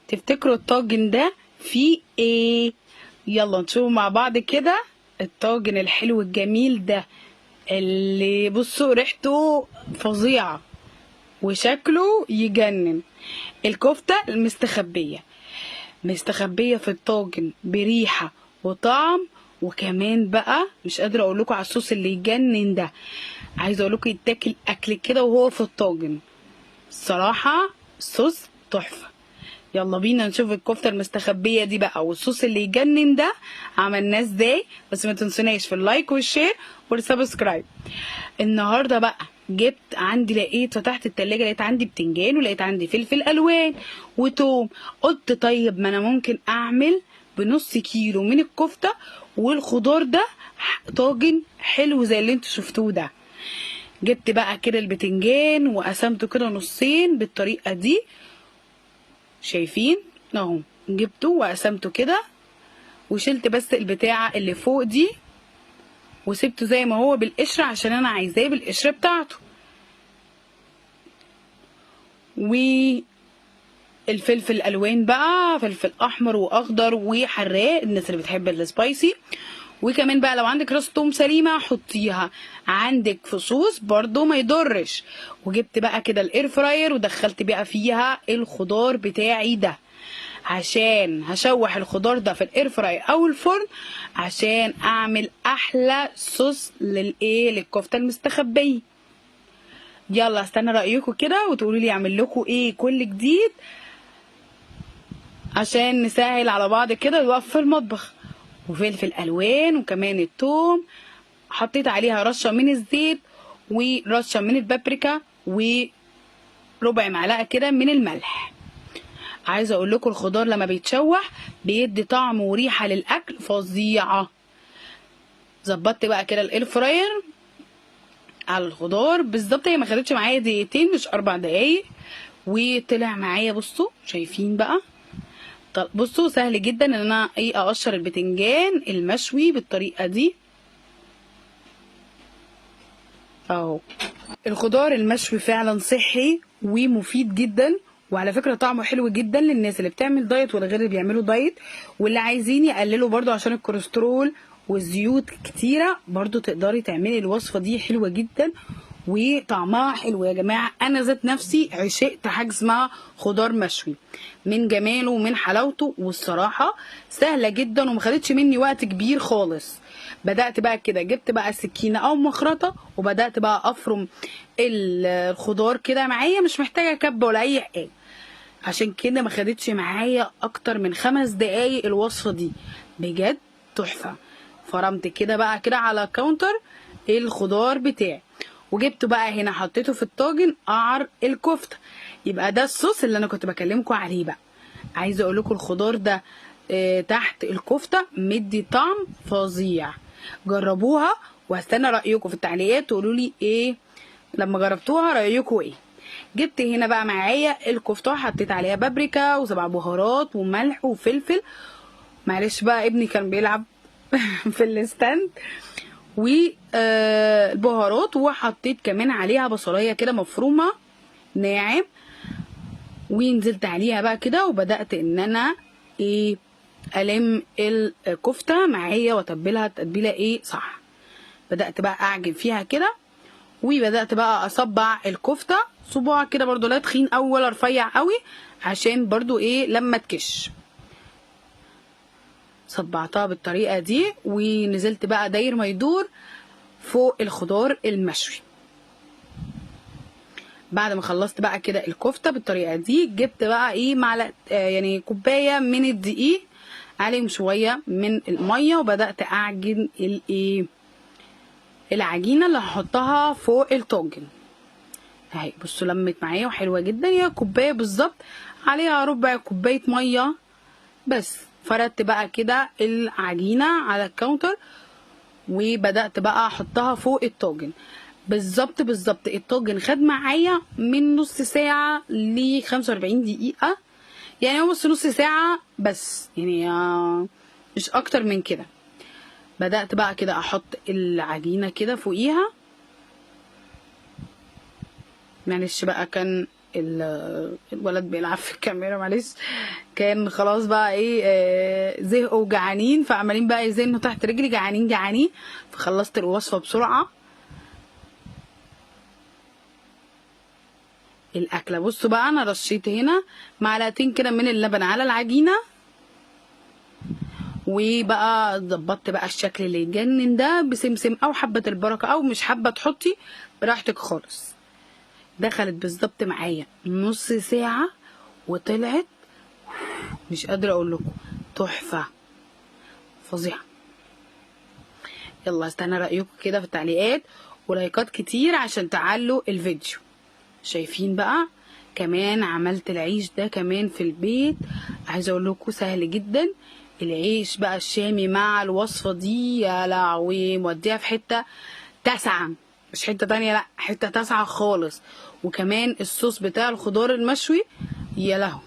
تفتكروا الطاجن ده فيه ايه؟ يلا نشوف مع بعض كده الطاجن الحلو الجميل ده اللي بصوا ريحته فظيعة وشكله يجنن. الكفتة المستخبية مستخبية في الطاجن بريحة وطعم، وكمان بقى مش قادرة اقول لكم على الصوص اللي يجنن ده. عايزة اقول لكم يتاكل اكل كده وهو في الطاجن، الصراحة صوص تحفة. يلا بينا نشوف الكفتة المستخبية دي بقى والصوص اللي يجنن ده عملناه ازاي. بس ما تنسوناش في اللايك والشير والسبسكرايب. النهارده بقى جبت عندي، فتحت التلاجة لقيت عندي بتنجان ولقيت عندي فلفل الوان وتوم. قلت طيب ما انا ممكن اعمل بنص كيلو من الكفتة والخضار ده طاجن حلو زي اللي انتوا شفتوه ده. جبت بقى كده البتنجان وقسمته كده نصين بالطريقة دي، شايفين اهو. جبته وقسمته كده وشلت بس البتاعة اللي فوق دي وسبته زي ما هو بالقشرة عشان انا عايزاه بالقشرة بتاعته. والفلفل الالوان بقى فلفل احمر واخضر وحراق الناس اللي بتحب السبايسي. وكمان بقى لو عندك راس توم سليمه حطيها، عندك فصوص برضو ما يضرش. وجبت بقى كده الاير فراير ودخلت بقى فيها الخضار بتاعي ده عشان هشوح الخضار ده في الاير فراير او الفرن عشان اعمل احلى صوص للكفته المستخبيه. يلا استنى رايكم كده وتقولوا لي اعمل لكم ايه كل جديد عشان نسهل على بعض كده ونوقف في المطبخ. وفلفل الوان وكمان الثوم، حطيت عليها رشه من الزيت ورشه من البابريكا وربع معلقه كده من الملح. عايزه اقول لكم الخضار لما بيتشوح بيدي طعم وريحه للاكل فظيعه. ظبطت بقى كده الاير فراير على الخضار بالظبط، هي ما خدتش معايا دقيقتين مش 4 دقايق وطلع معايا. بصوا شايفين بقى، بصوا سهل جدا ان انا اقشر البتنجان المشوي بالطريقه دي اهو. الخضار المشوي فعلا صحي ومفيد جدا، وعلى فكره طعمه حلو جدا للناس اللي بتعمل دايت ولا غير اللي بيعملوا دايت واللي عايزين يقللوا برضو عشان الكوليسترول والزيوت كتيره. برضو تقدري تعملي الوصفه دي حلوه جدا وطعمها حلو يا جماعه. انا ذات نفسي عشقت حاجه اسمها خضار مشوي من جماله ومن حلاوته، والصراحه سهله جدا وما خدتش مني وقت كبير خالص. بدات بقى كده جبت بقى سكينه او مخرطه وبدات بقى افرم الخضار كده معايا، مش محتاجه كبه ولا اي حاجه. عشان كده ما خدتش معايا اكتر من 5 دقايق الوصفه دي، بجد تحفه. فرمت كده بقى كده على كاونتر الخضار بتاعي وجبته بقى هنا حطيته في الطاجن قعر الكفته. يبقى ده الصوص اللي انا كنت بكلمكم عليه بقى. عايزه اقول لكم الخضار ده تحت الكفته مدي طعم فظيع. جربوها وهستنى رايكم في التعليقات تقولوا لي ايه لما جربتوها، رايكم ايه. جبت هنا بقى معايا الكفته حطيت عليها بابريكا وسبع بهارات وملح وفلفل. معلش بقى ابني كان بيلعب في الستاند والبهارات، وحطيت كمان عليها بصلايه كده مفرومه ناعم ونزلت عليها بقى كده وبدات ان انا الم الكفته معايا واتبلها تتبيله صح. بدات بقى اعجن فيها كده وبدات بقى اصبع الكفته صباع كده برضو لا تخين قوي ولا رفيع قوي عشان برضو لما تكش. صبعتها بالطريقه دي ونزلت بقى داير ما يدور فوق الخضار المشوي. بعد ما خلصت بقى كده الكفته بالطريقه دي جبت بقى معلقه يعني كوبايه من الدقيق عليهم شويه من الميه وبدات اعجن العجينه اللي هحطها فوق الطاجن اهي. بصوا لمت معايا وحلوه جدا، هي كوبايه بالظبط عليها ربع كوبايه ميه بس. فردت بقى كده العجينه على الكاونتر وبدات بقى احطها فوق الطاجن بالظبط. الطاجن خد معايا من نص ساعه ل 45 دقيقه، يعني هو نص ساعه بس، يعني مش اكتر من كده. بدات بقى كده احط العجينه كده فوقيها. معلش بقى كان الولد بيلعب في الكاميرا معلش. كان خلاص بقى ايه زهقوا وجعانين، فعمالين بقى يزنوا تحت رجلي جعانين جعانين، فخلصت الوصفه بسرعه. الاكله بصوا بقى، انا رشيت هنا معلقتين كده من اللبن على العجينه، وبقى ظبطت بقى الشكل اللي يجنن ده بسمسم او حبه البركه، او مش حابه تحطي براحتك خالص. دخلت بالظبط معايا نص ساعه وطلعت مش قادره اقول لكم تحفه فظيعه. يلا استنى رايكم كده في التعليقات ولايكات كتير عشان تعلوا الفيديو. شايفين بقى كمان عملت العيش ده كمان في البيت، عايزه اقول لكم سهل جدا. العيش بقى الشامي مع الوصفه دي يا لهوي موديها في حته تسعه، مش حته تانية، لا حته تسعه خالص. وكمان الصوص بتاع الخضار المشوي يا لهوي